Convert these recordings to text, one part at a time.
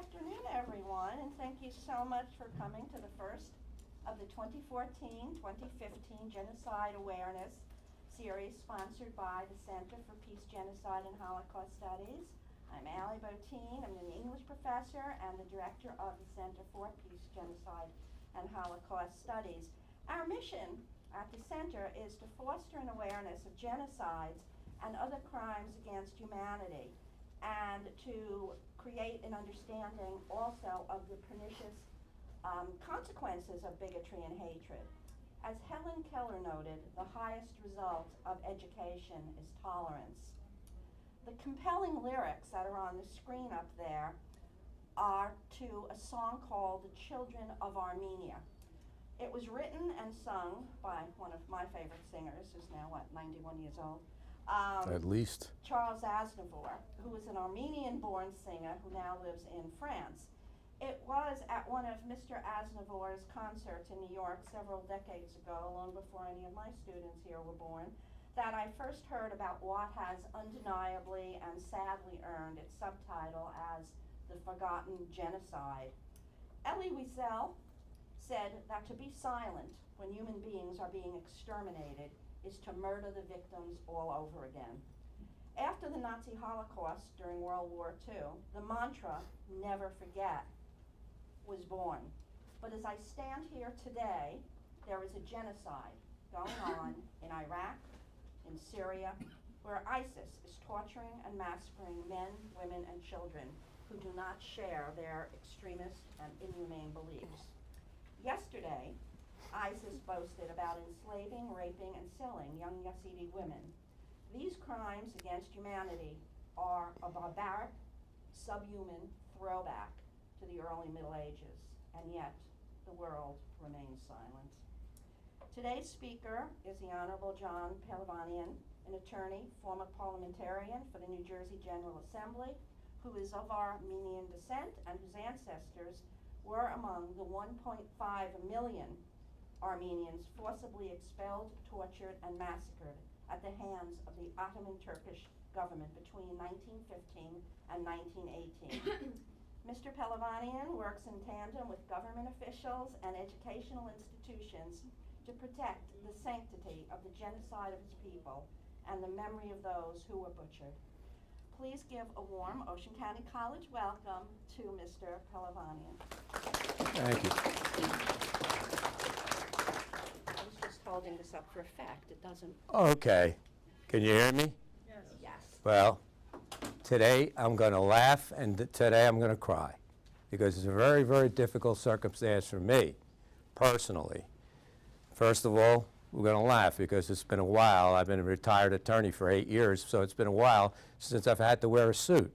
afternoon, everyone, and thank you so much for coming to the first of the 2014-2015 Genocide Awareness Series sponsored by the Center for Peace, Genocide, and Holocaust Studies. I'm Allie Botine. I'm an English professor and the director of the Center for Peace, Genocide, and Holocaust Studies. Our mission at the center is to foster an awareness of genocides and other crimes against humanity, and to create an understanding also of the pernicious consequences of bigotry and hatred. As Helen Keller noted, the highest result of education is tolerance. The compelling lyrics that are on the screen up there are to a song called The Children of Armenia. It was written and sung by one of my favorite singers, who's now, 91 years old? At least. Charles Aznavour, who is an Armenian-born singer who now lives in France. It was at one of Mr. Aznavour's concerts in New York several decades ago, long before any of my students here were born, that I first heard about what has undeniably and sadly earned its subtitle as The Forgotten Genocide. Elie Wiesel said that to be silent when human beings are being exterminated is to murder the victims all over again. After the Nazi Holocaust during World War II, the mantra, never forget, was born. But as I stand here today, there is a genocide going on in Iraq, in Syria, where ISIS is torturing and massacring men, women, and children who do not share their extremist and inhumane beliefs. Yesterday, ISIS boasted about enslaving, raping, and selling young Yazidi women. These crimes against humanity are a barbaric, subhuman throwback to the early Middle Ages, and yet the world remains silent. Today's speaker is the Honorable John Pelavanian, an attorney, former parliamentarian for the New Jersey General Assembly, who is of Armenian descent and whose ancestors were among the 1.5 million Armenians forcibly expelled, tortured, and massacred at the hands of the Ottoman Turkish government between 1915 and 1918. Mr. Pelavanian works in tandem with government officials and educational institutions to protect the sanctity of the genocide of his people and the memory of those who were butchered. Please give a warm Ocean County College welcome to Mr. Pelavanian. Thank you. I was just holding this up for effect. It doesn't. Okay. Can you hear me? Yes. Yes. Well, today I'm going to laugh and today I'm going to cry because it's a very, very difficult circumstance for me personally. First of all, we're going to laugh because it's been a while. I've been a retired attorney for 8 years, so it's been a while since I've had to wear a suit.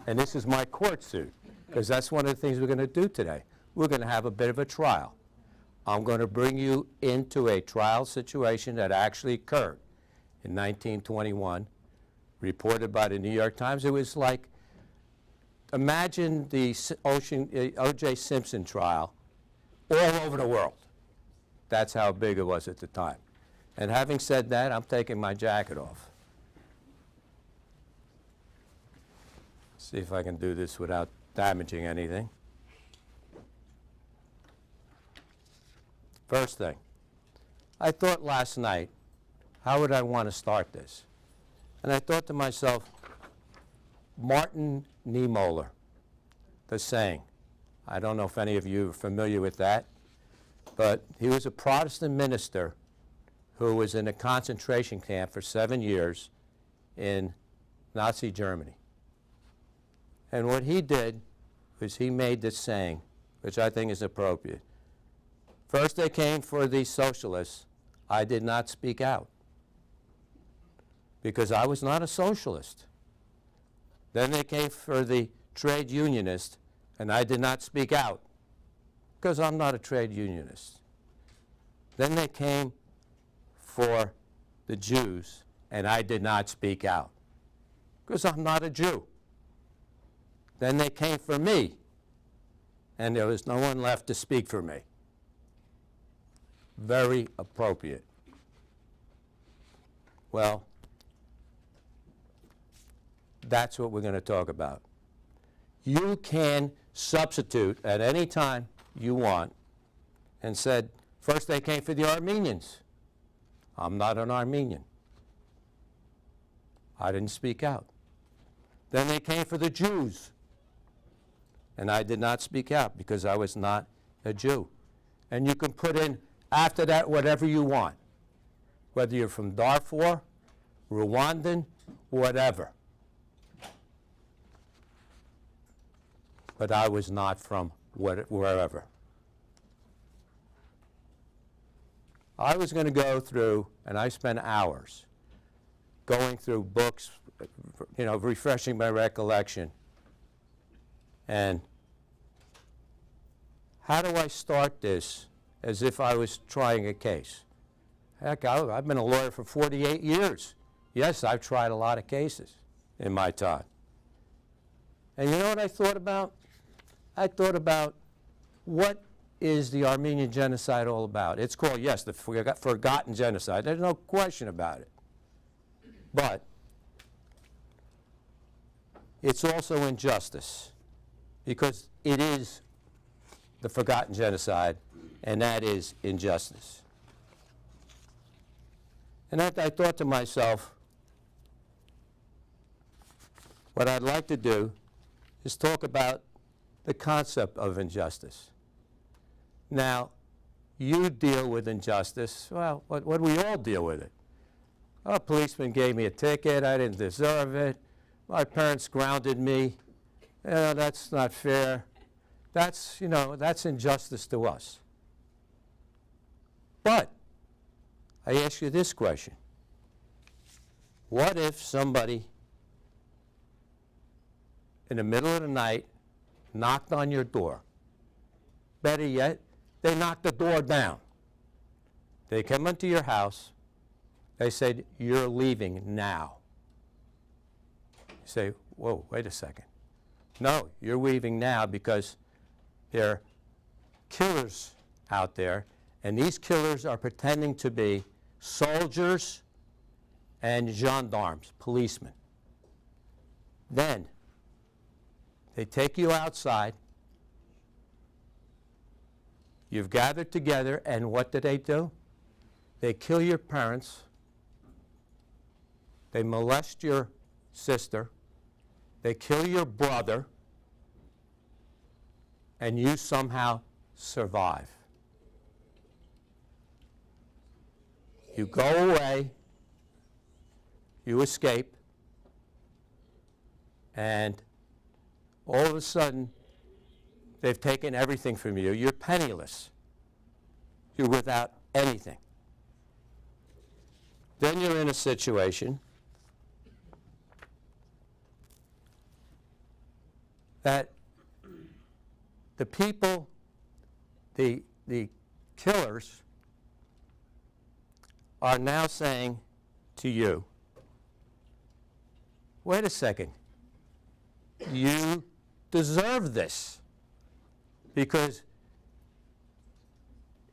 And this is my court suit because that's one of the things we're going to do today. We're going to have a bit of a trial. I'm going to bring you into a trial situation that actually occurred in 1921, reported by the New York Times. It was like, imagine the O.J. Simpson trial all over the world. That's how big it was at the time. And having said that, I'm taking my jacket off. See if I can do this without damaging anything. First thing, I thought last night, how would I want to start this? And I thought to myself, Martin Niemöller, the saying. I don't know if any of you are familiar with that, but he was a Protestant minister who was in a concentration camp for 7 years in Nazi Germany. And what he did was he made this saying, which I think is appropriate. First they came for the socialists. I did not speak out because I was not a socialist. Then they came for the trade unionists, and I did not speak out because I'm not a trade unionist. Then they came for the Jews, and I did not speak out because I'm not a Jew. Then they came for me, and there was no one left to speak for me. Very appropriate. Well, that's what we're going to talk about. You can substitute at any time you want, and said, first they came for the Armenians. I'm not an Armenian. I didn't speak out. Then they came for the Jews, and I did not speak out because I was not a Jew. And you can put in after that whatever you want, whether you're from Darfur, Rwandan, whatever. But I was not from wherever. I was going to go through, and I spent hours going through books, refreshing my recollection. And how do I start this as if I was trying a case? Heck, I've been a lawyer for 48 years. Yes, I've tried a lot of cases in my time. And you know what I thought about? I thought about what is the Armenian genocide all about? It's called, yes, the Forgotten Genocide. There's no question about it. But it's also injustice, because it is the Forgotten Genocide, and that is injustice. And I thought to myself, what I'd like to do is talk about the concept of injustice. Now, you deal with injustice. Well, what do we all deal with it? Oh, a policeman gave me a ticket. I didn't deserve it. My parents grounded me. That's not fair. That's injustice to us. But I ask you this question. What if somebody in the middle of the night knocked on your door? Better yet, they knocked the door down. They come into your house. They said, you're leaving now. You say, whoa, wait a second. No, you're leaving now because there are killers out there, and these killers are pretending to be soldiers and gendarmes, policemen. Then they take you outside. You've gathered together, and what do? They kill your parents. They molest your sister. They kill your brother. And you somehow survive. You go away. You escape. And all of a sudden, they've taken everything from you. You're penniless. You're without anything. Then you're in a situation that the people, the killers, are now saying to you, wait a second, you deserve this, because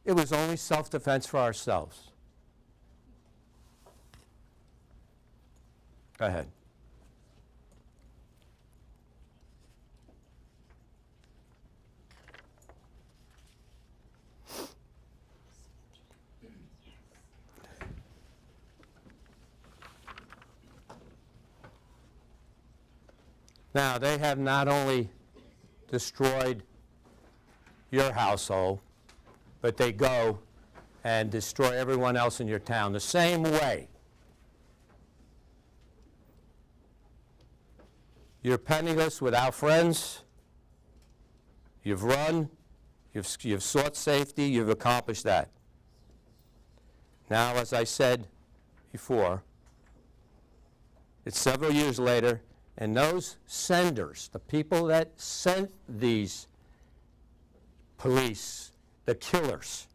it was only self-defense for ourselves. Go ahead. Now, they have not only destroyed your household, but they go and destroy everyone else in your town the same way. You're penniless, without friends. You've run. You've sought safety. You've accomplished that. Now, as I said before, it's several years later, and those senders, the people that sent these police, the killers,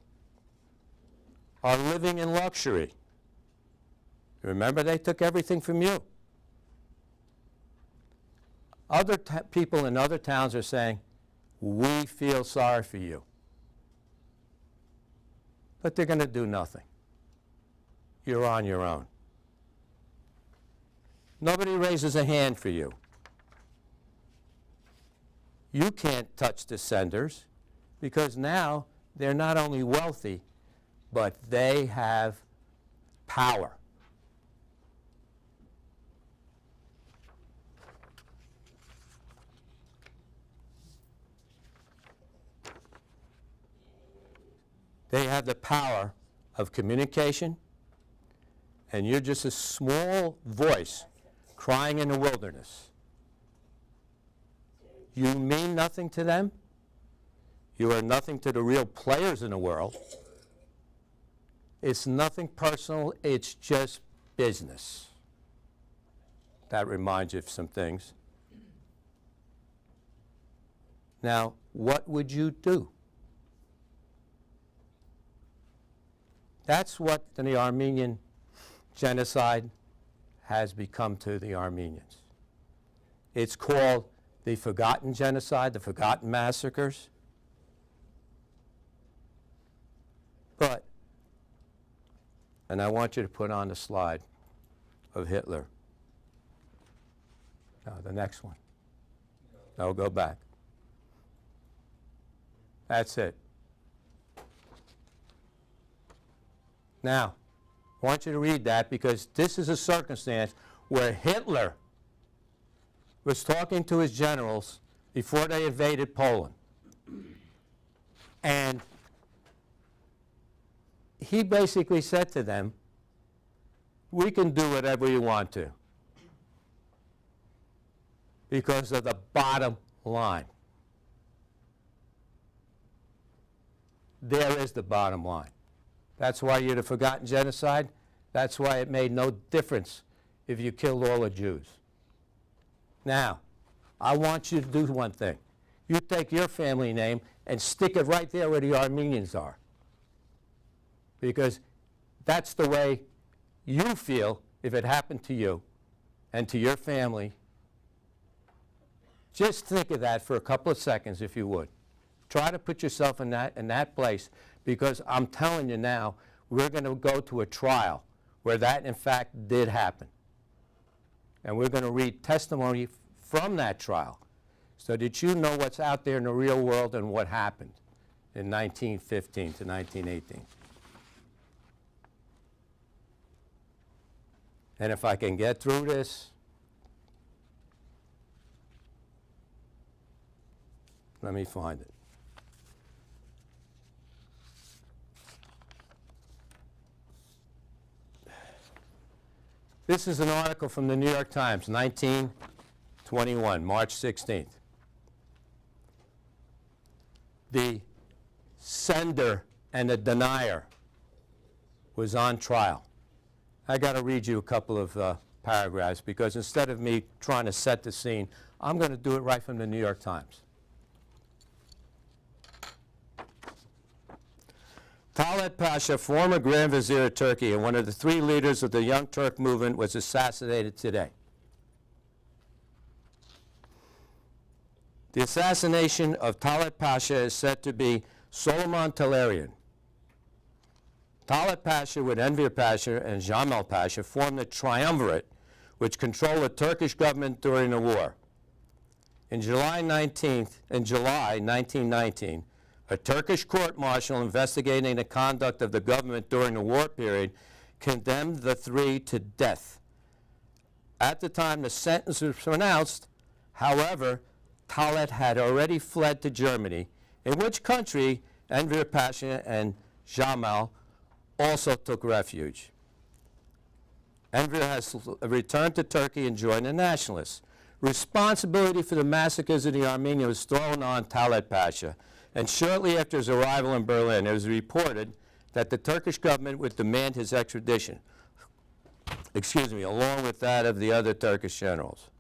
are living in luxury. Remember, they took everything from you. Other people in other towns are saying, we feel sorry for you. But they're going to do nothing. You're on your own. Nobody raises a hand for you. You can't touch the senders because now they're not only wealthy, but they have power. They have the power of communication, and you're just a small voice crying in the wilderness. You mean nothing to them. You are nothing to the real players in the world. It's nothing personal, it's just business. That reminds you of some things. Now, what would you do? That's what the Armenian genocide has become to the Armenians. It's called the Forgotten Genocide, the Forgotten Massacres. But, and I want you to put on the slide of Hitler. No, the next one. No, go back. That's it. Now, I want you to read that because this is a circumstance where Hitler was talking to his generals before they invaded Poland. And he basically said to them, we can do whatever you want to because of the bottom line. There is the bottom line. That's why you're the Forgotten Genocide. That's why it made no difference if you killed all the Jews. Now, I want you to do one thing. You take your family name and stick it right there where the Armenians are. Because that's the way you feel if it happened to you and to your family. Just think of that for a couple of seconds, if you would. Try to put yourself in that place, because I'm telling you now, we're going to go to a trial where that, in fact, did happen. And we're going to read testimony from that trial so that you know what's out there in the real world and what happened in 1915 to 1918. And if I can get through this, let me find it. This is an article from the New York Times, 1921, March 16th. The sender and the denier was on trial. I got to read you a couple of paragraphs because instead of me trying to set the scene, I'm going to do it right from the New York Times. Talat Pasha, former Grand Vizier of Turkey and one of the three leaders of the Young Turk movement, was assassinated today. The assassination of Talat Pasha is said to be Solomon Talarian. Talat Pasha with Enver Pasha and Jamal Pasha formed the triumvirate which controlled the Turkish government during the war. In July 1919, a Turkish court-martial investigating the conduct of the government during the war period condemned the three to death. At the time the sentence was pronounced, however, Talat had already fled to Germany, in which country Enver Pasha and Jamal also took refuge. Enver has returned to Turkey and joined the nationalists. Responsibility for the massacres of the Armenians was thrown on Talat Pasha, and shortly after his arrival in Berlin, it was reported that the Turkish government would demand his extradition, along with that of the other Turkish generals.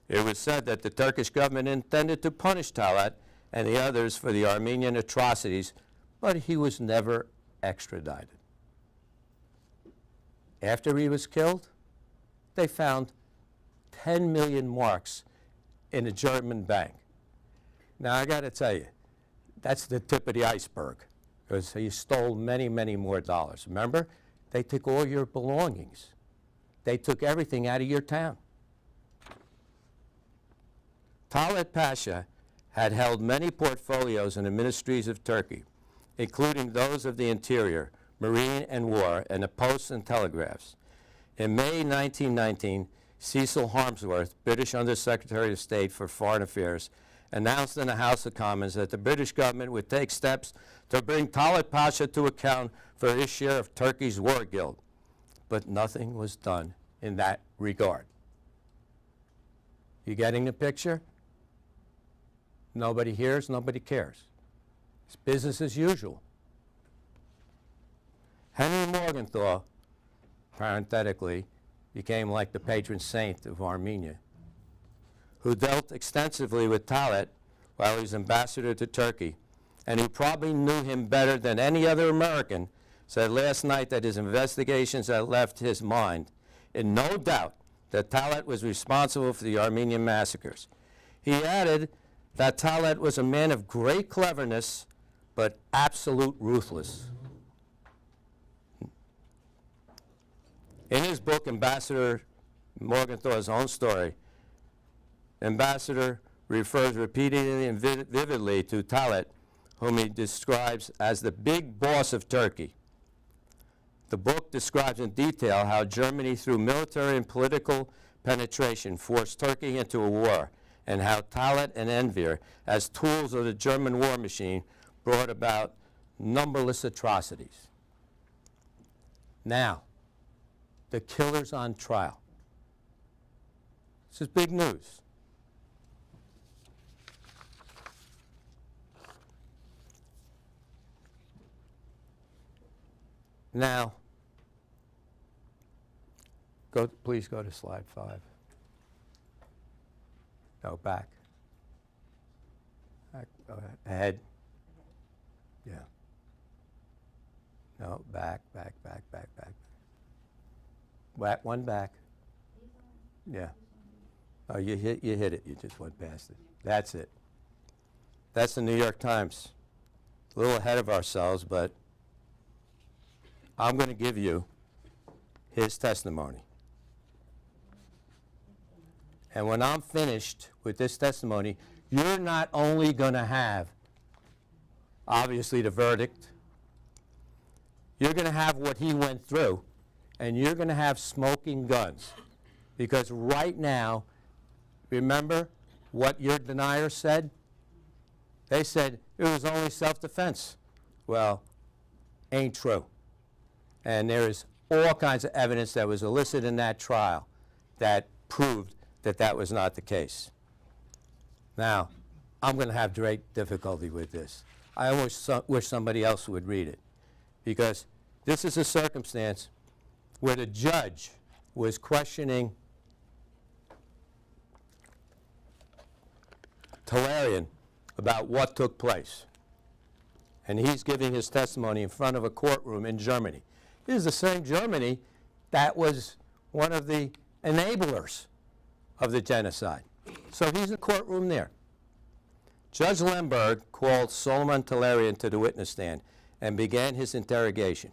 It was said that the Turkish government intended to punish Talat and the others for the Armenian atrocities, but he was never extradited. After he was killed, they found 10 million marks in a German bank. Now, I got to tell you, that's the tip of the iceberg, because he stole many, many more dollars. Remember, they took all your belongings. They took everything out of your town. Talat Pasha had held many portfolios in the ministries of Turkey, including those of the Interior, Marine and War, and the Posts and Telegraphs. In May 1919, Cecil Harmsworth, British Undersecretary of State for Foreign Affairs, announced in the House of Commons that the British government would take steps to bring Talat Pasha to account for his share of Turkey's war guilt. But nothing was done in that regard. You getting the picture? Nobody hears, nobody cares. It's business as usual. Henry Morgenthau, parenthetically, became like the patron saint of Armenia, who dealt extensively with Talat while he was ambassador to Turkey, and who probably knew him better than any other American, said last night that his investigations had left his mind in no doubt that Talat was responsible for the Armenian massacres. He added that Talat was a man of great cleverness, but absolute ruthless. In his book, Ambassador Morgenthau's Own Story, Ambassador refers repeatedly and vividly to Talat, whom he describes as the big boss of Turkey. The book describes in detail how Germany, through military and political penetration, forced Turkey into a war, and how Talat and Enver, as tools of the German war machine, brought about numberless atrocities. Now, the killer's on trial. This is big news. Now, please go to slide 5. No, back. Go ahead. Yeah. No, back. One back. Yeah. Oh, you hit it. You just went past it. That's it. That's the New York Times. A little ahead of ourselves, but I'm going to give you his testimony. And when I'm finished with this testimony, you're not only going to have, obviously, the verdict, you're going to have what he went through, and you're going to have smoking guns. Because right now, remember what your deniers said? They said it was only self-defense. Well, ain't true. And there is all kinds of evidence that was elicited in that trial that proved that that was not the case. Now, I'm going to have great difficulty with this. I almost wish somebody else would read it, because this is a circumstance where the judge was questioning Talarian about what took place. And he's giving his testimony in front of a courtroom in Germany. This is the same Germany that was one of the enablers of the genocide. So he's in the courtroom there. Judge Lemberg called Solomon Talarian to the witness stand and began his interrogation.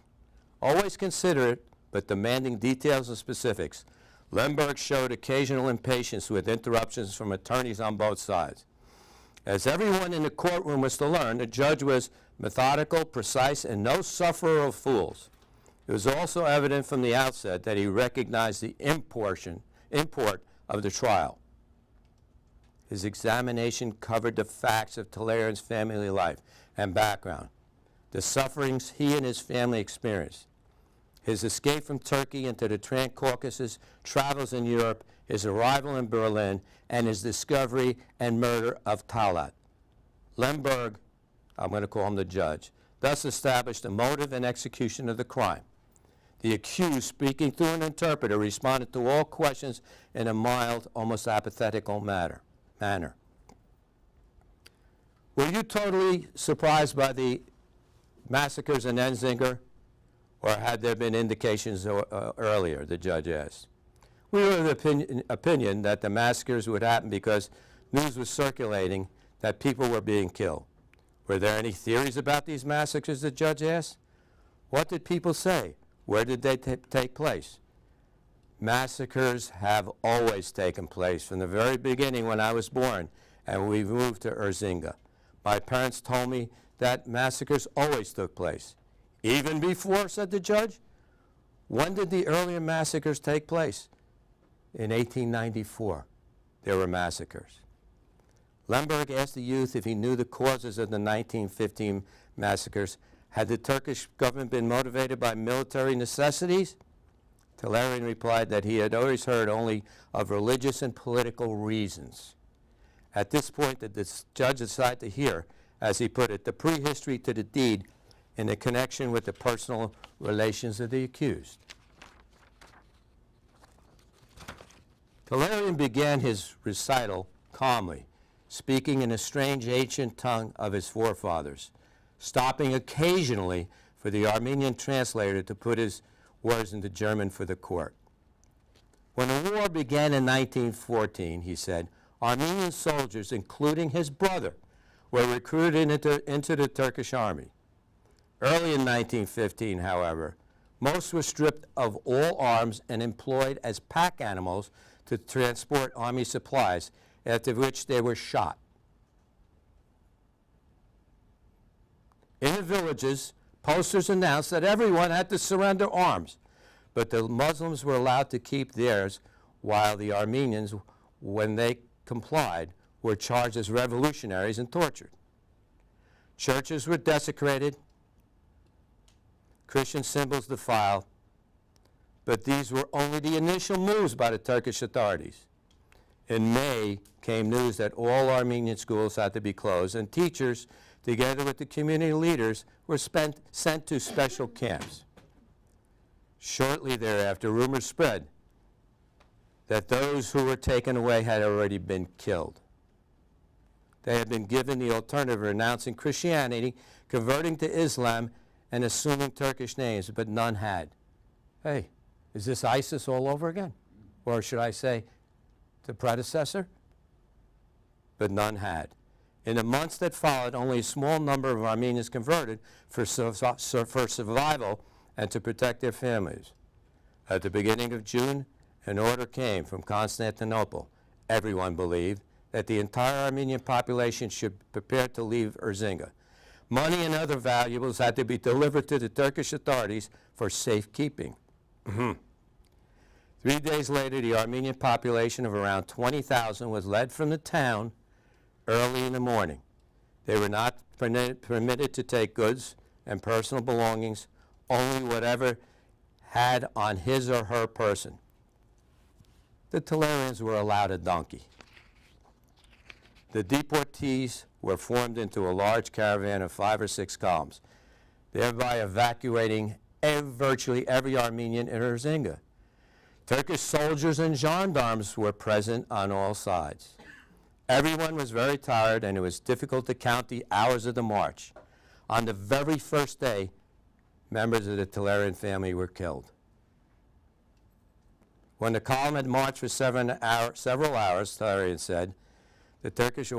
Always considerate, but demanding details and specifics, Lemberg showed occasional impatience with interruptions from attorneys on both sides. As everyone in the courtroom was to learn, the judge was methodical, precise, and no sufferer of fools. It was also evident from the outset that he recognized the import of the trial. His examination covered the facts of Talarian's family life and background, the sufferings he and his family experienced, his escape from Turkey into the Transcaucasus, travels in Europe, his arrival in Berlin, and his discovery and murder of Talat. Lemberg, I'm going to call him the judge, thus established the motive and execution of the crime. The accused, speaking through an interpreter, responded to all questions in a mild, almost apathetical manner. Were you totally surprised by the massacres in Enzinger, or had there been indications earlier, the judge asked? We were of the opinion that the massacres would happen because news was circulating that people were being killed. Were there any theories about these massacres, the judge asked? What did people say? Where did they take place? Massacres have always taken place from the very beginning when I was born, and we moved to Erzinga. My parents told me that massacres always took place. Even before, said the judge. When did the earlier massacres take place? In 1894, there were massacres. Lemberg asked the youth if he knew the causes of the 1915 massacres. Had the Turkish government been motivated by military necessities? Talarian replied that he had always heard only of religious and political reasons. At this point, the judge decided to hear, as he put it, the prehistory to the deed in the connection with the personal relations of the accused. Talarian began his recital calmly, speaking in a strange ancient tongue of his forefathers, stopping occasionally for the Armenian translator to put his words into German for the court. When the war began in 1914, he said, Armenian soldiers, including his brother, were recruited into the Turkish army. Early in 1915, however, most were stripped of all arms and employed as pack animals to transport army supplies, after which they were shot. In the villages, posters announced that everyone had to surrender arms, but the Muslims were allowed to keep theirs, while the Armenians, when they complied, were charged as revolutionaries and tortured. Churches were desecrated, Christian symbols defiled, but these were only the initial moves by the Turkish authorities. In May came news that all Armenian schools had to be closed, and teachers, together with the community leaders, were sent to special camps. Shortly thereafter, rumors spread that those who were taken away had already been killed. They had been given the alternative of renouncing Christianity, converting to Islam, and assuming Turkish names, but none had. Hey, is this ISIS all over again? Or should I say, the predecessor? But none had. In the months that followed, only a small number of Armenians converted for survival and to protect their families. At the beginning of June, an order came from Constantinople. Everyone believed that the entire Armenian population should prepare to leave Erzinga. Money and other valuables had to be delivered to the Turkish authorities for safekeeping. 3 days later, the Armenian population of around 20,000 was led from the town early in the morning. They were not permitted to take goods and personal belongings, only whatever had on his or her person. The Talarians were allowed a donkey. The deportees were formed into a large caravan of 5 or 6 columns, thereby evacuating virtually every Armenian in Erzinga. Turkish soldiers and gendarmes were present on all sides. Everyone was very tired, and it was difficult to count the hours of the march. On the very first day, members of the Talarian family were killed. When the column had marched for several hours, Talarian said, the Turkish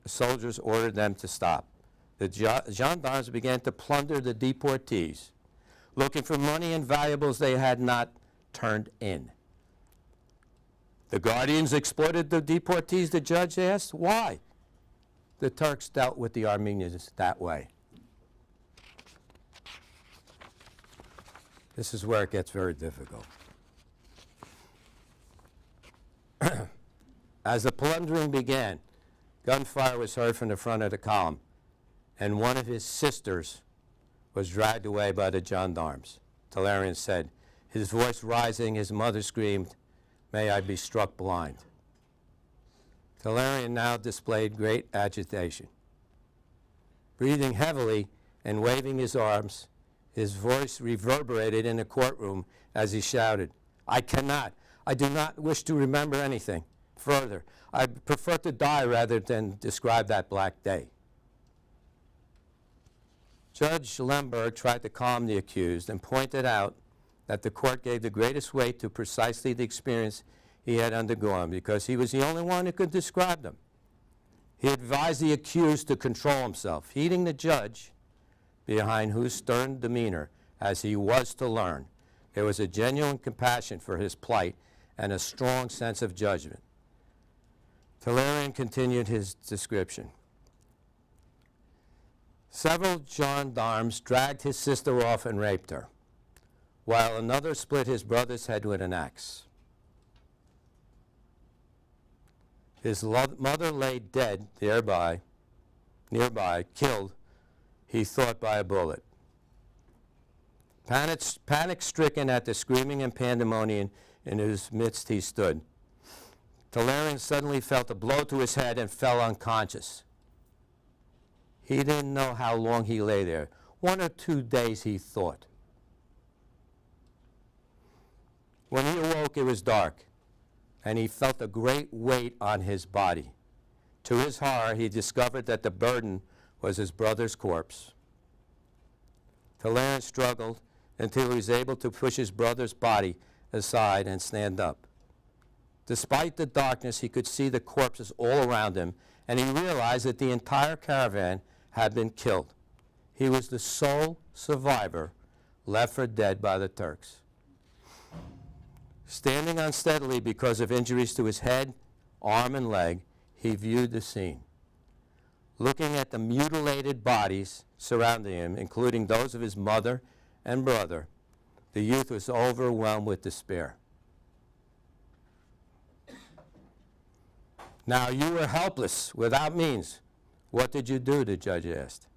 soldiers ordered them to stop. The gendarmes began to plunder the deportees, looking for money and valuables they had not turned in. The guardians exploited the deportees, the judge asked. Why? The Turks dealt with the Armenians that way. This is where it gets very difficult. As the plundering began, gunfire was heard from the front of the column, and one of his sisters was dragged away by the gendarmes. Talarian said, his voice rising, his mother screamed, "May I be struck blind." Talarian now displayed great agitation. Breathing heavily and waving his arms, his voice reverberated in the courtroom as he shouted, I do not wish to remember anything further. I prefer to die rather than describe that black day. Judge Lemberg tried to calm the accused and pointed out that the court gave the greatest weight to precisely the experience he had undergone because he was the only one who could describe them. He advised the accused to control himself, heeding the judge, behind whose stern demeanor, as he was to learn, there was a genuine compassion for his plight and a strong sense of judgment. Talleyrand continued his description. Several gendarmes dragged his sister off and raped her, while another split his brother's head with an axe. His mother lay dead nearby, killed, he thought, by a bullet. Panic-stricken at the screaming and pandemonium in whose midst he stood, Talleyrand suddenly felt a blow to his head and fell unconscious. He didn't know how long he lay there. 1 or 2 days, he thought. When he awoke, it was dark, and he felt a great weight on his body. To his horror, he discovered that the burden was his brother's corpse. Talleyrand struggled until he was able to push his brother's body aside and stand up. Despite the darkness, he could see the corpses all around him, and he realized that the entire caravan had been killed. He was the sole survivor left for dead by the Turks. Standing unsteadily because of injuries to his head, arm, and leg, he viewed the scene. Looking at the mutilated bodies surrounding him, including those of his mother and brother, the youth was overwhelmed with despair. Now, you were helpless, without means. What did you do? The judge asked.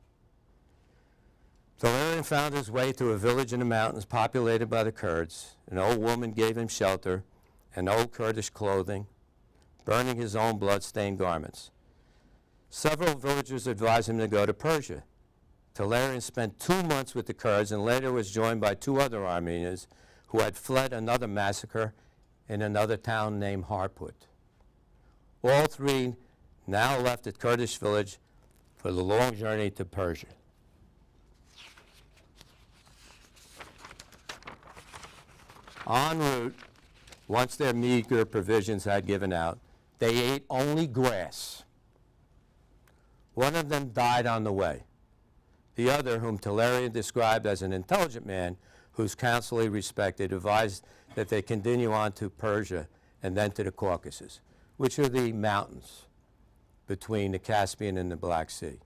Talleyrand found his way to a village in the mountains populated by the Kurds. An old woman gave him shelter and old Kurdish clothing, burning his own blood-stained garments. Several villagers advised him to go to Persia. Talleyrand spent 2 months with the Kurds and later was joined by 2 other Armenians who had fled another massacre in another town named Harput. All 3 now left the Kurdish village for the long journey to Persia. En route, once their meager provisions had given out, they ate only grass. One of them died on the way. The other, whom Talleyrand described as an intelligent man whose counsel he respected, advised that they continue on to Persia and then to the Caucasus, which are the mountains between the Caspian and the Black Sea.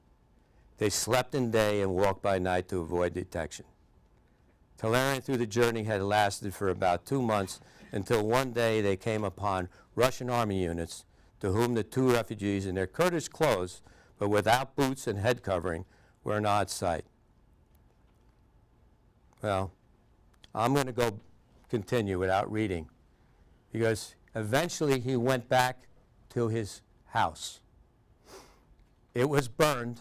They slept in day and walked by night to avoid detection. Talleyrand through the journey had lasted for about 2 months until one day they came upon Russian army units to whom the 2 refugees in their Kurdish clothes, but without boots and head covering, were an odd sight. Well, I'm going to continue without reading, because eventually he went back to his house. It was burned,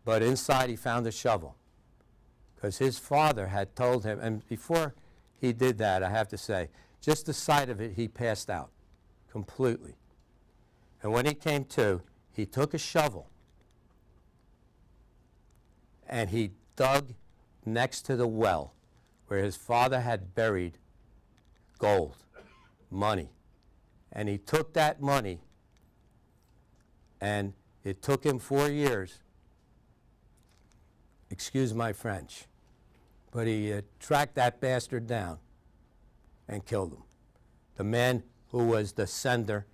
but inside he found a shovel, because his father had told him, and before he did that, I have to say, just the sight of it, he passed out completely. And when he came to, he took a shovel and he dug next to the well where his father had buried gold, money. And he took that money, and it took him 4 years, excuse my French, but he tracked that bastard down and killed him. The man who was the sender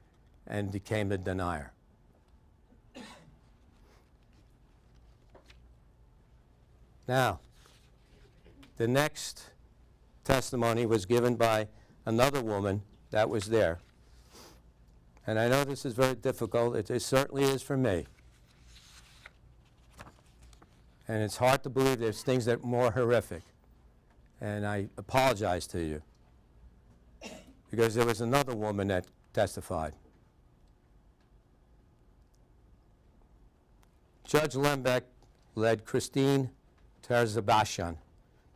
and became the denier. Now, the next testimony was given by another woman that was there. And I know this is very difficult. It certainly is for me. And it's hard to believe there's things that are more horrific. And I apologize to you, because there was another woman that testified. Judge Lembeck led Christine Terzabashian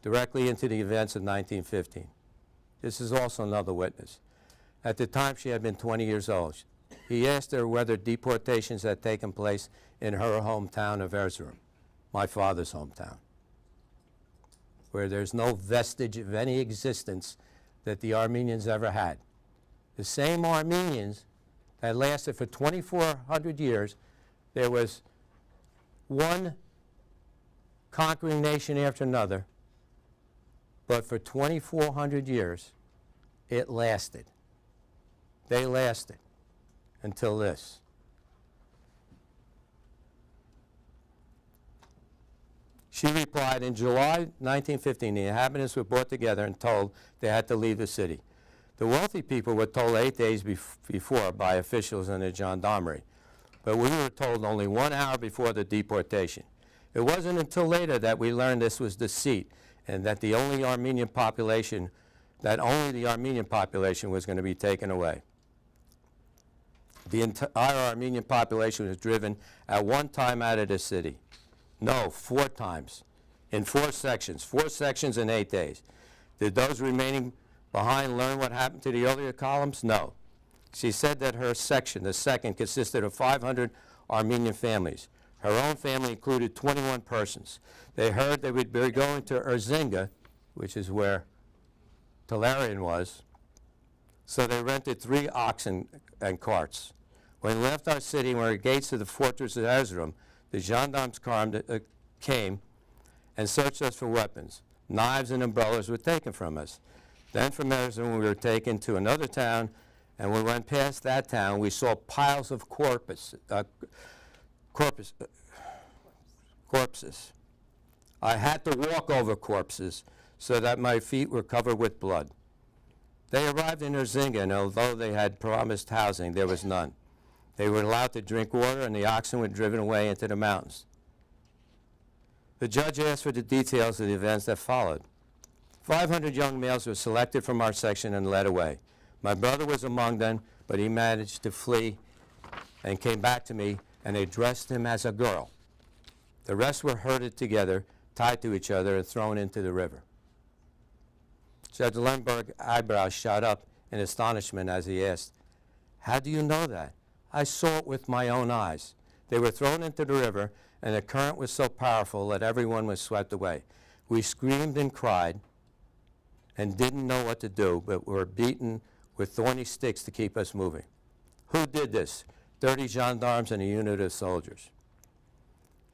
directly into the events of 1915. This is also another witness. At the time, she had been 20 years old. He asked her whether deportations had taken place in her hometown of Erzurum, my father's hometown, where there's no vestige of any existence that the Armenians ever had. The same Armenians that lasted for 2,400 years, there was one conquering nation after another, but for 2,400 years, it lasted. They lasted. until this. She replied, in July 1915, the inhabitants were brought together and told they had to leave the city. The wealthy people were told 8 days before by officials in the gendarmerie, but we were told only 1 hour before the deportation. It wasn't until later that we learned this was deceit and that only the Armenian population was going to be taken away. The entire Armenian population was driven at one time out of the city. No, 4 times, in 4 sections in 8 days. Did those remaining behind learn what happened to the earlier columns? No. She said that her section, the second, consisted of 500 Armenian families. Her own family included 21 persons. They heard they would be going to Erzinga, which is where Talarian was, so they rented 3 oxen and carts. When we left our city and were at the gates of the fortress of Erzurum, the gendarmes came and searched us for weapons. Knives and umbrellas were taken from us. Then from Erzurum we were taken to another town, and when we went past that town we saw piles of corpses. I had to walk over corpses so that my feet were covered with blood. They arrived in Erzinga, and although they had promised housing, there was none. They were allowed to drink water, and the oxen were driven away into the mountains. The judge asked for the details of the events that followed. 500 young males were selected from our section and led away. My brother was among them, but he managed to flee and came back to me, and they dressed him as a girl. The rest were herded together, tied to each other, and thrown into the river. Judge Lundberg's eyebrows shot up in astonishment as he asked, "How do you know that?" "I saw it with my own eyes. They were thrown into the river, and the current was so powerful that everyone was swept away. We screamed and cried and didn't know what to do, but were beaten with thorny sticks to keep us moving." Who did this? 30 gendarmes and a unit of soldiers.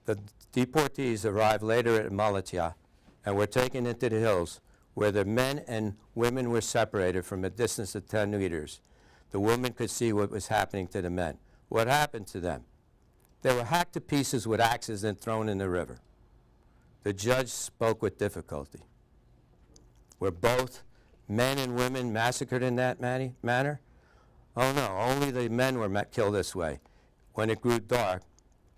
The deportees arrived later at Malatya and were taken into the hills, where the men and women were separated from a distance of 10 meters. The women could see what was happening to the men. What happened to them? They were hacked to pieces with axes and thrown in the river. The judge spoke with difficulty. Were both men and women massacred in that manner? Oh no, only the men were killed this way. When it grew dark,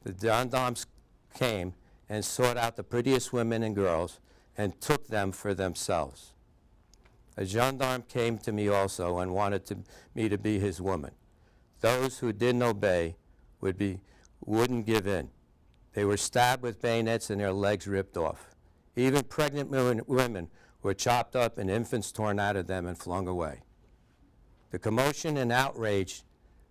the gendarmes came and sought out the prettiest women and girls and took them for themselves. A gendarme came to me also and wanted me to be his woman. Those who didn't obey wouldn't give in. They were stabbed with bayonets and their legs ripped off. Even pregnant women were chopped up and infants torn out of them and flung away. The commotion and outrage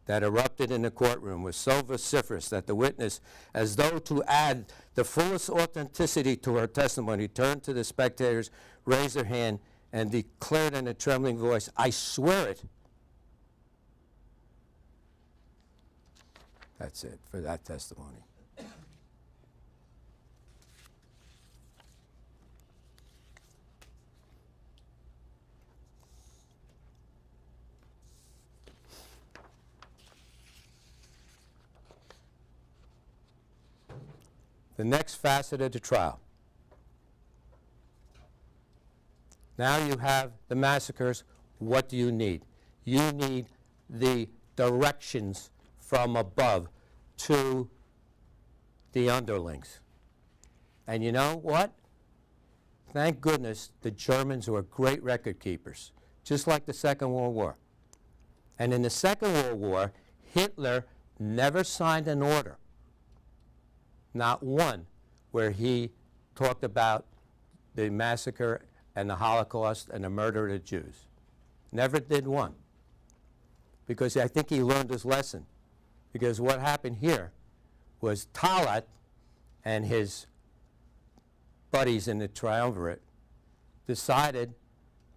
that erupted in the courtroom was so vociferous that the witness, as though to add the fullest authenticity to her testimony, turned to the spectators, raised her hand, and declared in a trembling voice, "I swear it." That's it for that testimony. The next facet of the trial. Now you have the massacres. What do you need? You need the directions from above to the underlings. And you know what? Thank goodness the Germans were great record keepers, just like the Second World War. And in the Second World War, Hitler never signed an order, not one, where he talked about the massacre and the Holocaust and the murder of the Jews. Never did one. Because I think he learned his lesson. Because what happened here was Talat and his buddies in the triumvirate decided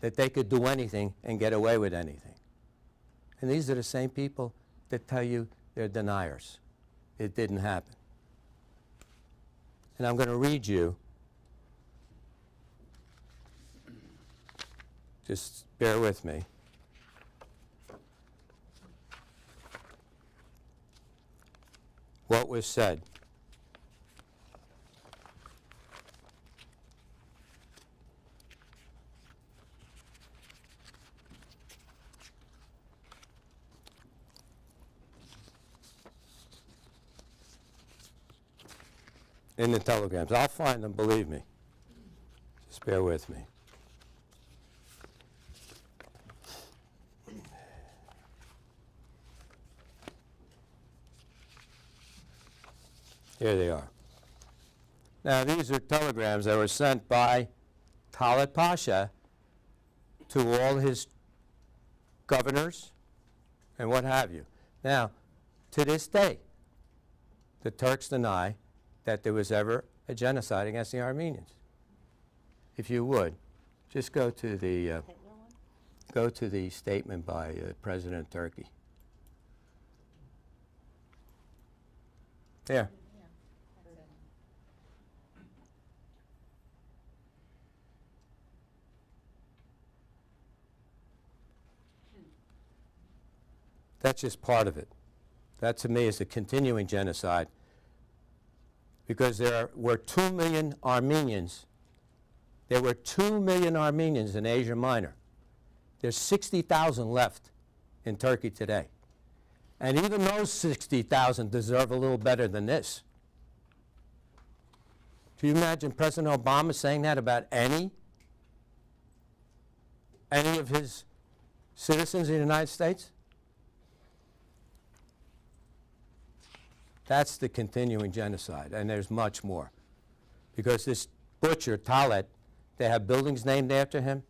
that they could do anything and get away with anything. And these are the same people that tell you they're deniers. It didn't happen. And I'm going to read you, just bear with me. what was said. In the telegrams. I'll find them, believe me. Just bear with me. Here they are. Now, these are telegrams that were sent by Talat Pasha to all his governors and what have you. Now, to this day, the Turks deny that there was ever a genocide against the Armenians. If you would, just go to the statement by President of Turkey. There. That's just part of it. That, to me, is a continuing genocide, because there were 2 million Armenians. There were 2 million Armenians in Asia Minor. There's 60,000 left in Turkey today. And even those 60,000 deserve a little better than this. Can you imagine President Obama saying that about any of his citizens in the United States? That's the continuing genocide, and there's much more. Because this butcher, Talat, they have buildings named after him.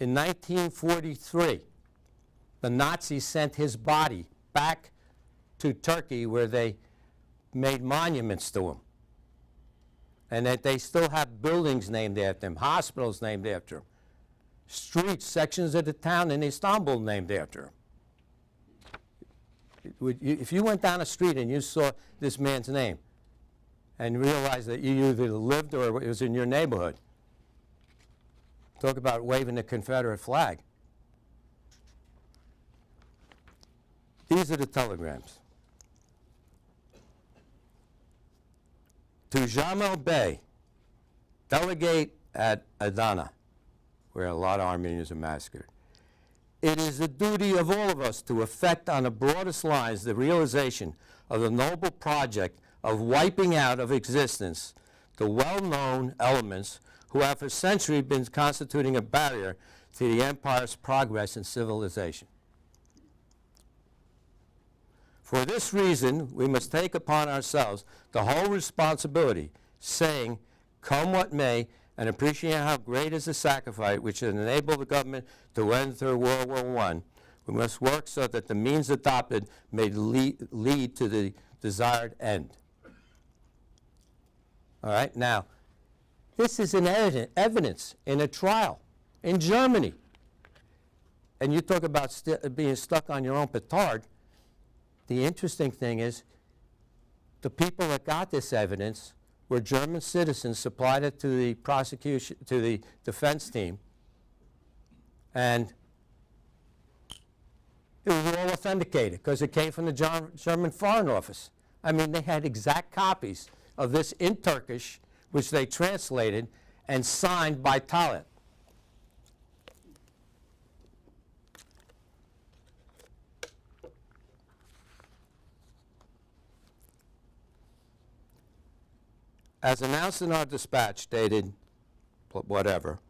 In 1943, the Nazis sent his body back to Turkey, where they made monuments to him. And that they still have buildings named after him, hospitals named after him, streets, sections of the town in Istanbul named after him. If you went down a street and you saw this man's name and realized that you either lived or it was in your neighborhood, talk about waving the Confederate flag. These are the telegrams. To Jamal Bey, delegate at Adana, where a lot of Armenians are massacred. It is the duty of all of us to effect on the broadest lines the realization of the noble project of wiping out of existence the well-known elements who have for centuries been constituting a barrier to the empire's progress and civilization. For this reason, we must take upon ourselves the whole responsibility, saying, come what may, and appreciate how great is the sacrifice which has enabled the government to enter World War I. We must work so that the means adopted may lead to the desired end. All right, now, this is an evidence in a trial in Germany. And you talk about being stuck on your own petard. The interesting thing is, the people that got this evidence were German citizens, supplied it to the prosecution, to the defense team, and it was all authenticated because it came from the German Foreign Office. I mean, they had exact copies of this in Turkish, which they translated and signed by Talat. As announced in our dispatch dated whatever,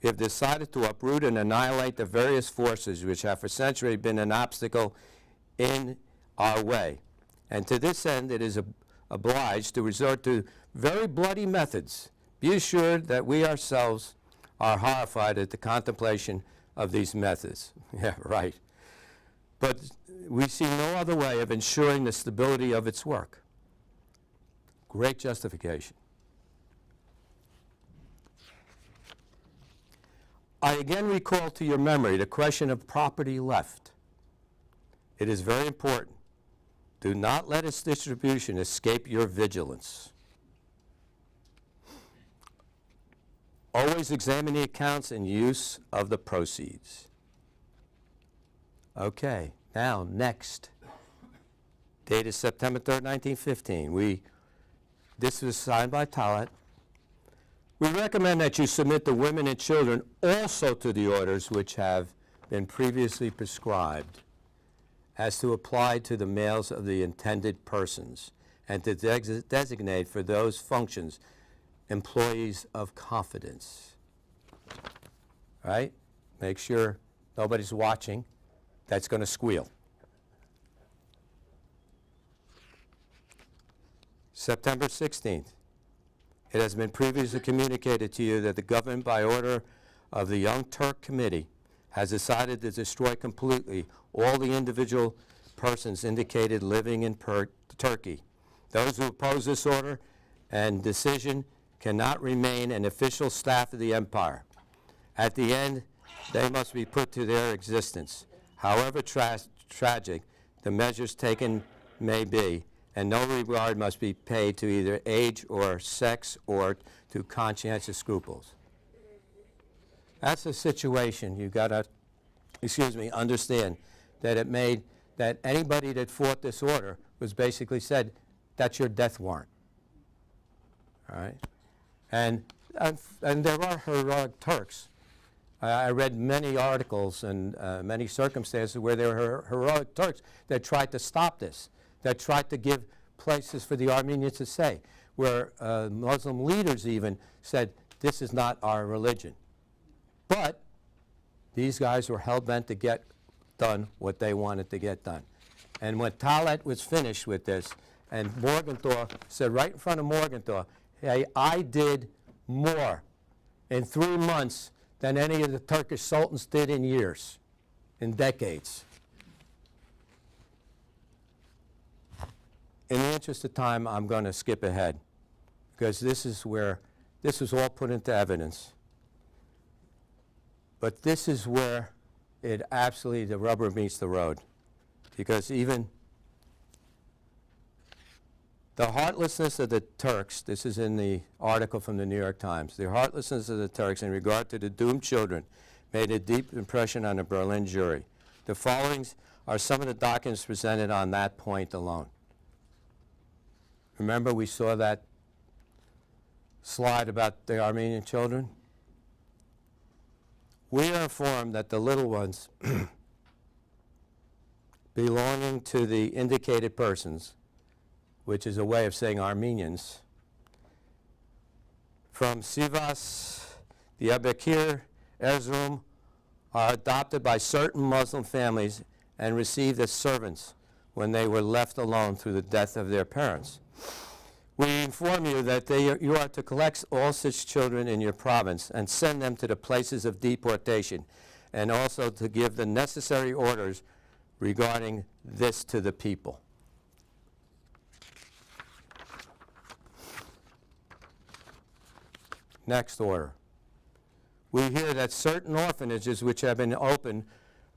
we have decided to uproot and annihilate the various forces which have for centuries been an obstacle in our way. And to this end, it is obliged to resort to very bloody methods. Be assured that we ourselves are horrified at the contemplation of these methods. Yeah, right. But we see no other way of ensuring the stability of its work. Great justification. I again recall to your memory the question of property left. It is very important. Do not let its distribution escape your vigilance. Always examine the accounts and use of the proceeds. Okay, now next. dated September 3rd, 1915. This was signed by Talat. We recommend that you submit the women and children also to the orders which have been previously prescribed as to apply to the males of the intended persons and to designate for those functions employees of confidence. Right? Make sure nobody's watching that's going to squeal. September 16th. It has been previously communicated to you that the government, by order of the Young Turk Committee, has decided to destroy completely all the individual persons indicated living in Turkey. Those who oppose this order and decision cannot remain an official staff of the empire. At the end, they must be put to their existence. However tragic the measures taken may be, and no regard must be paid to either age or sex or to conscientious scruples. That's the situation. You've got to, understand that it made that anybody that fought this order was basically said, that's your death warrant. All right? And there are heroic Turks. I read many articles and many circumstances where there were heroic Turks that tried to stop this, that tried to give places for the Armenians to say, where Muslim leaders even said, this is not our religion. But these guys were hell-bent to get done what they wanted to get done. And when Talat was finished with this, and Morgenthau said right in front of Morgenthau, hey, I did more in 3 months than any of the Turkish sultans did in years, in decades. In the interest of time, I'm going to skip ahead, because this is where this was all put into evidence. But this is where it absolutely, the rubber meets the road, because even the heartlessness of the Turks, this is in the article from the New York Times, the heartlessness of the Turks in regard to the doomed children made a deep impression on the Berlin jury. The following are some of the documents presented on that point alone. Remember we saw that slide about the Armenian children? We are informed that the little ones belonging to the indicated persons, which is a way of saying Armenians, from Sivas, Diyarbakir, Erzurum, are adopted by certain Muslim families and received as servants when they were left alone through the death of their parents. We inform you that you are to collect all such children in your province and send them to the places of deportation, and also to give the necessary orders regarding this to the people. Next order. We hear that certain orphanages which have been opened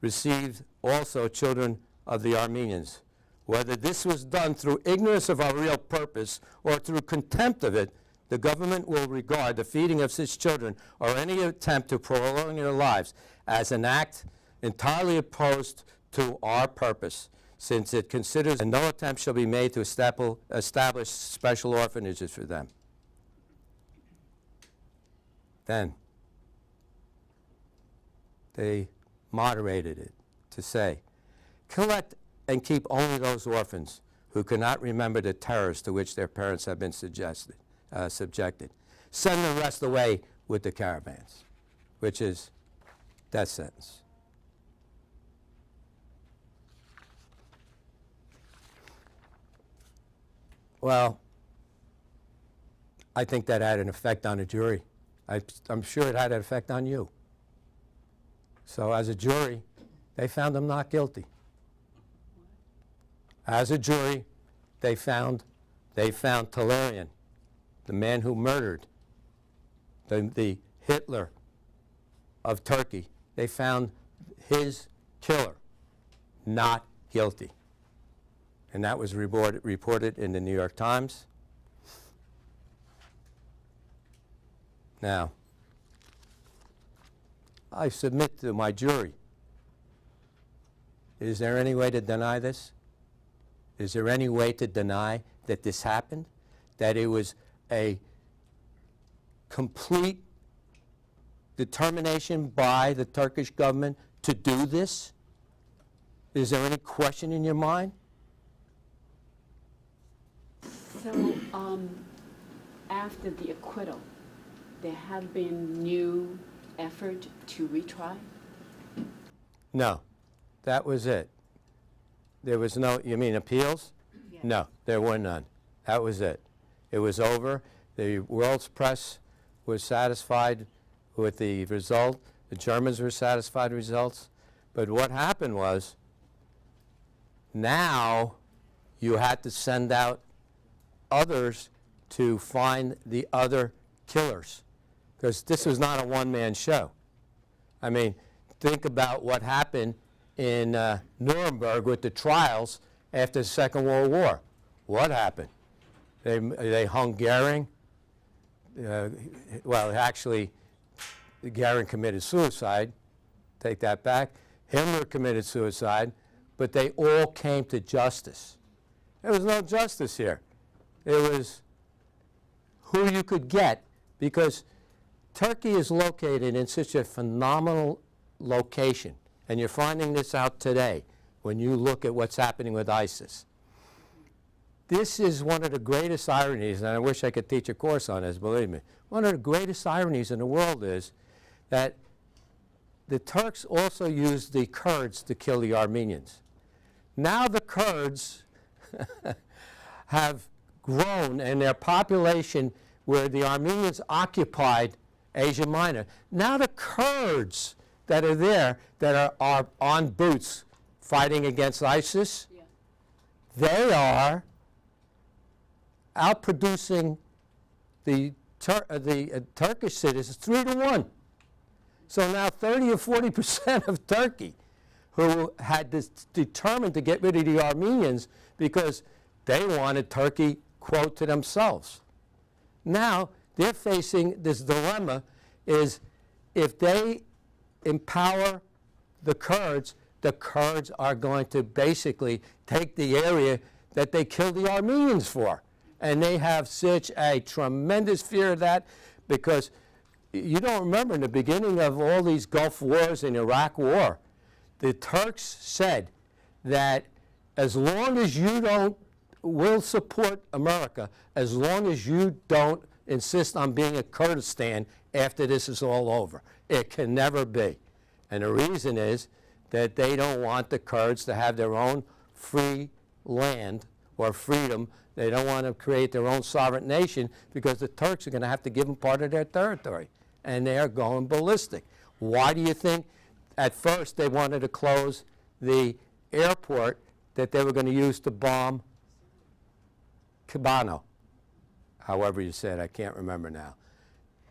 received also children of the Armenians. Whether this was done through ignorance of our real purpose or through contempt of it, the government will regard the feeding of such children or any attempt to prolong their lives as an act entirely opposed to our purpose, since it considers that no attempt shall be made to establish special orphanages for them. Then they moderated it to say, collect and keep only those orphans who cannot remember the terrors to which their parents have been subjected. Send the rest away with the caravans, which is death sentence. Well, I think that had an effect on the jury. I'm sure it had an effect on you. So as a jury, they found him not guilty. As a jury, they found Talarian, the man who murdered the Hitler of Turkey. They found his killer not guilty. And that was reported in the New York Times. Now, I submit to my jury, is there any way to deny this? Is there any way to deny that this happened? That it was a complete determination by the Turkish government to do this? Is there any question in your mind? So, after the acquittal, there have been new effort to retry? No, that was it. There was no, you mean appeals? Yeah. No, there were none. That was it. It was over. The world's press was satisfied with the result. The Germans were satisfied with results. But what happened was, now you had to send out others to find the other killers, because this was not a one-man show. I mean, think about what happened in Nuremberg with the trials after the Second World War. What happened? They hung Goering. Well, actually, Goering committed suicide. Take that back. Himmler committed suicide, but they all came to justice. There was no justice here. It was who you could get, because Turkey is located in such a phenomenal location, and you're finding this out today when you look at what's happening with ISIS. This is one of the greatest ironies, and I wish I could teach a course on this, believe me. One of the greatest ironies in the world is that the Turks also used the Kurds to kill the Armenians. Now the Kurds have grown, and their population, where the Armenians occupied Asia Minor, now the Kurds that are there, that are on boots fighting against ISIS, Yeah. they are outproducing the Turkish citizens 3-1. So now 30 or 40% of Turkey, who had determined to get rid of the Armenians because they wanted Turkey, quote, to themselves. Now they're facing this dilemma, is if they empower the Kurds are going to basically take the area that they killed the Armenians for. And they have such a tremendous fear of that, because you don't remember in the beginning of all these Gulf wars and Iraq war, the Turks said that as long as you will support America, as long as you don't insist on being a Kurdistan after this is all over. It can never be. And the reason is that they don't want the Kurds to have their own free land or freedom. They don't want to create their own sovereign nation, because the Turks are going to have to give them part of their territory. And they are going ballistic. Why do you think at first they wanted to close the airport that they were going to use to bomb Kobano? However you said, I can't remember now.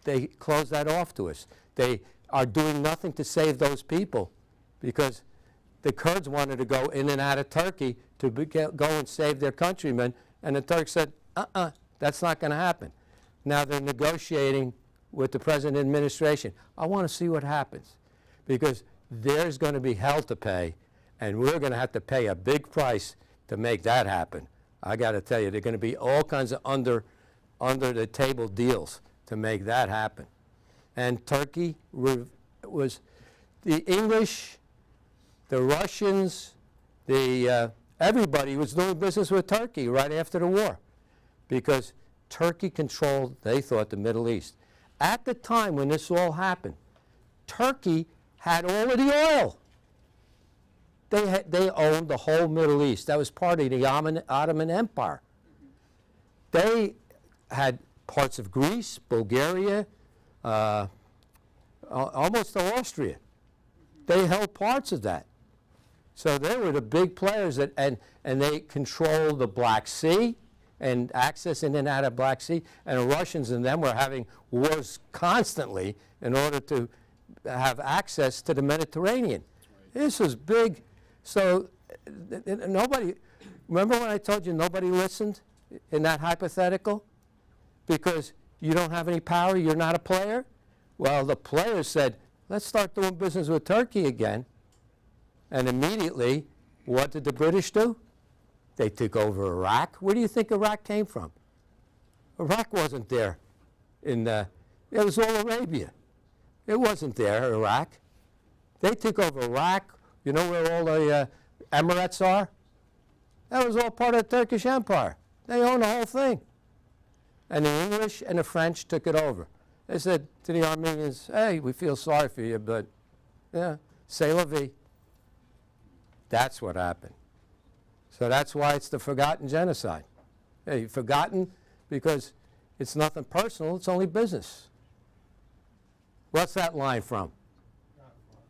They closed that off to us. They are doing nothing to save those people, because the Kurds wanted to go in and out of Turkey to go and save their countrymen, and the Turks said, that's not going to happen. Now they're negotiating with the present administration. I want to see what happens, because there's going to be hell to pay, and we're going to have to pay a big price to make that happen. I got to tell you, there are going to be all kinds of under the table deals to make that happen. And Turkey was the English, the Russians, everybody was doing business with Turkey right after the war, because Turkey controlled, they thought, the Middle East. At the time when this all happened, Turkey had all of the oil. They owned the whole Middle East. That was part of the Ottoman Empire. They had parts of Greece, Bulgaria, almost to Austria. They held parts of that. So they were the big players, and they controlled the Black Sea and access in and out of Black Sea. And the Russians and them were having wars constantly in order to have access to the Mediterranean. This was big. So nobody, remember when I told you nobody listened in that hypothetical? Because you don't have any power, you're not a player? Well, the players said, let's start doing business with Turkey again. And immediately, what did the British do? They took over Iraq. Where do you think Iraq came from? Iraq wasn't there. It was all Arabia. It wasn't there, Iraq. They took over Iraq. You know where all the Emirates are? That was all part of the Turkish Empire. They owned the whole thing. And the English and the French took it over. They said to the Armenians, hey, we feel sorry for you, but yeah, c'est la vie. That's what happened. So that's why it's the Forgotten Genocide. Hey, forgotten because it's nothing personal, it's only business. What's that line from?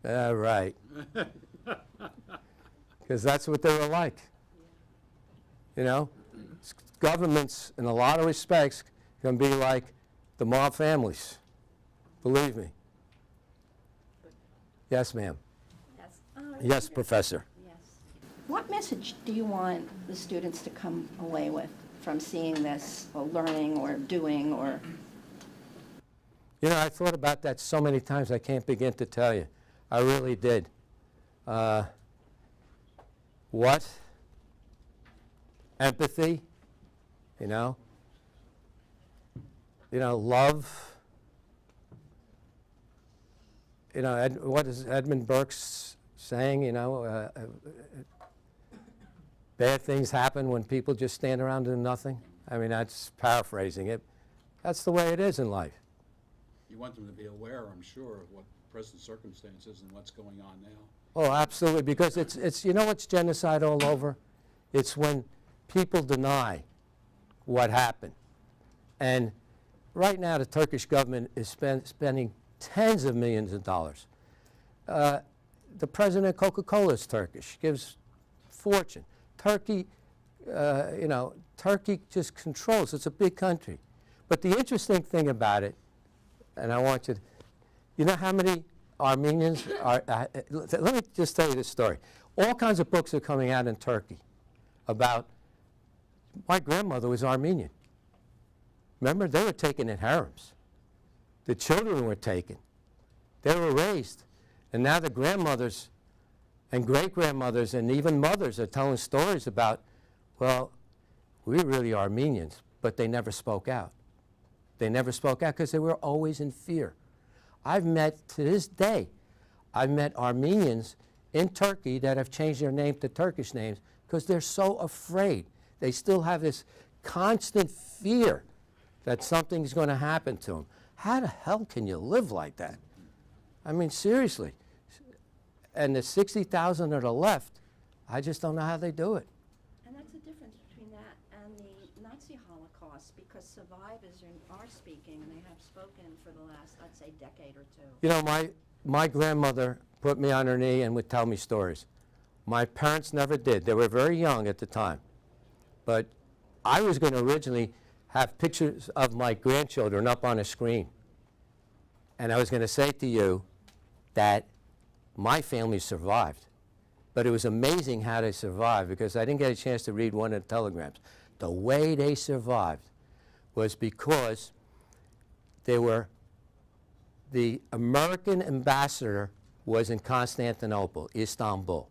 Right. Because that's what they were like. You know? Governments, in a lot of respects, can be like the mob families. Believe me. Yes, ma'am. Yes. Yes, Professor. Yes. What message do you want the students to come away with from seeing this, or learning, or doing, or? You know, I thought about that so many times I can't begin to tell you. I really did. What? Empathy, you know? Love. What is Edmund Burke's saying, bad things happen when people just stand around doing nothing. I mean, that's paraphrasing it. That's the way it is in life. You want them to be aware, I'm sure, of what present circumstances and what's going on now. Oh, absolutely, because it's what's genocide all over? It's when people deny what happened. And right now, the Turkish government is spending tens of millions of dollars. The president of Coca-Cola is Turkish, gives fortune. Turkey, Turkey just controls. It's a big country. But the interesting thing about it, and I want you to, you know how many Armenians are, let me just tell you this story. All kinds of books are coming out in Turkey about, my grandmother was Armenian. Remember, they were taken in harems. The children were taken. They were raised. And now the grandmothers and great-grandmothers and even mothers are telling stories about, well, we're really Armenians, but they never spoke out. They never spoke out because they were always in fear. I've met, to this day, I've met Armenians in Turkey that have changed their name to Turkish names because they're so afraid. They still have this constant fear that something's going to happen to them. How the hell can you live like that? I mean, seriously. And the 60,000 that are left, I just don't know how they do it. And that's the difference between that and the Nazi Holocaust, because survivors are speaking, and they have spoken for the last, I'd say, decade or two. You know, my grandmother put me on her knee and would tell me stories. My parents never did. They were very young at the time. But I was going to originally have pictures of my grandchildren up on a screen. And I was going to say to you that my family survived. But it was amazing how they survived, because I didn't get a chance to read one of the telegrams. The way they survived was because they were, the American ambassador was in Constantinople, Istanbul.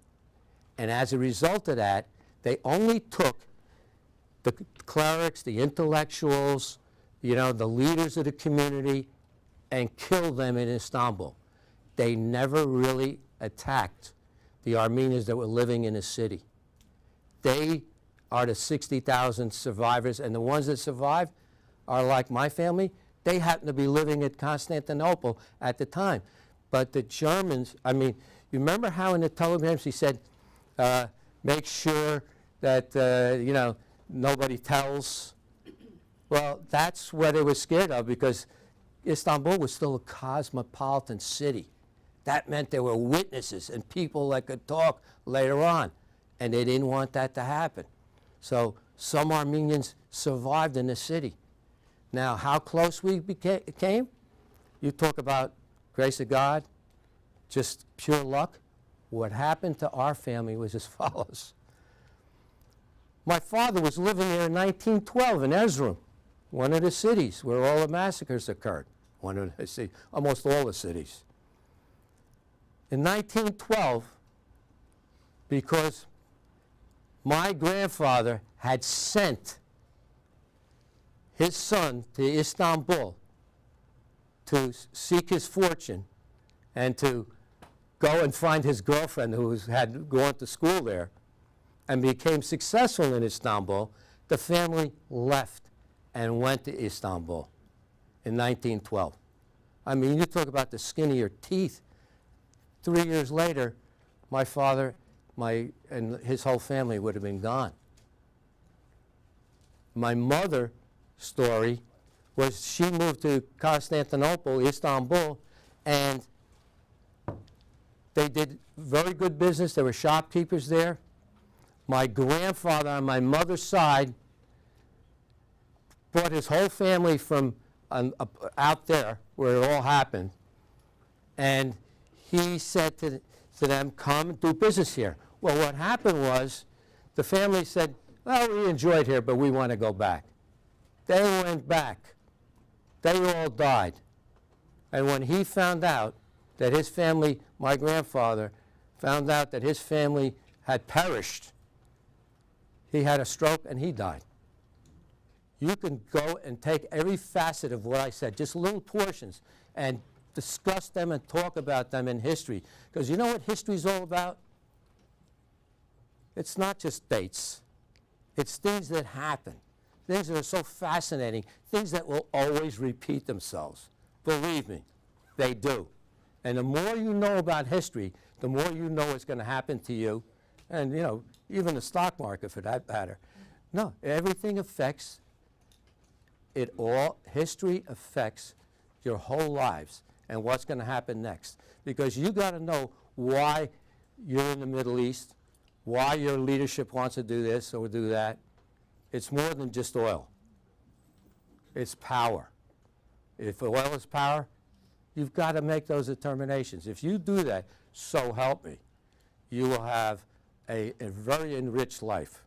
And as a result of that, they only took the clerics, the intellectuals, the leaders of the community, and killed them in Istanbul. They never really attacked the Armenians that were living in the city. They are the 60,000 survivors, and the ones that survived are like my family. They happen to be living at Constantinople at the time. But the Germans, I mean, you remember how in the telegrams he said, make sure that, nobody tells? Well, that's what they were scared of, because Istanbul was still a cosmopolitan city. That meant there were witnesses and people that could talk later on, and they didn't want that to happen. So some Armenians survived in the city. Now, how close we became? You talk about grace of God, just pure luck. What happened to our family was as follows. My father was living there in 1912 in Erzurum, one of the cities where all the massacres occurred. Almost all the cities. In 1912, because My grandfather had sent his son to Istanbul to seek his fortune and to go and find his girlfriend who had gone to school there and became successful in Istanbul. The family left and went to Istanbul in 1912. I mean, you talk about the skin of your teeth. 3 years later, my father and his whole family would have been gone. My mother's story was she moved to Constantinople, Istanbul, and they did very good business. There were shopkeepers there. My grandfather on my mother's side brought his whole family from out there where it all happened, and he said to them, come and do business here. Well, what happened was the family said, well, we enjoyed here, but we want to go back. They went back. They all died. And when he found out that his family, my grandfather, found out that his family had perished, he had a stroke and he died. You can go and take every facet of what I said, just little portions, and discuss them and talk about them in history. Because you know what history is all about? It's not just dates. It's things that happen, things that are so fascinating, things that will always repeat themselves. Believe me, they do. And the more you know about history, the more you know what's going to happen to you, and you know, even the stock market for that matter. No, everything affects it all. History affects your whole lives and what's going to happen next. Because you got to know why you're in the Middle East, why your leadership wants to do this or do that. It's more than just oil. It's power. If oil is power, you've got to make those determinations. If you do that, so help me, you will have a very enriched life.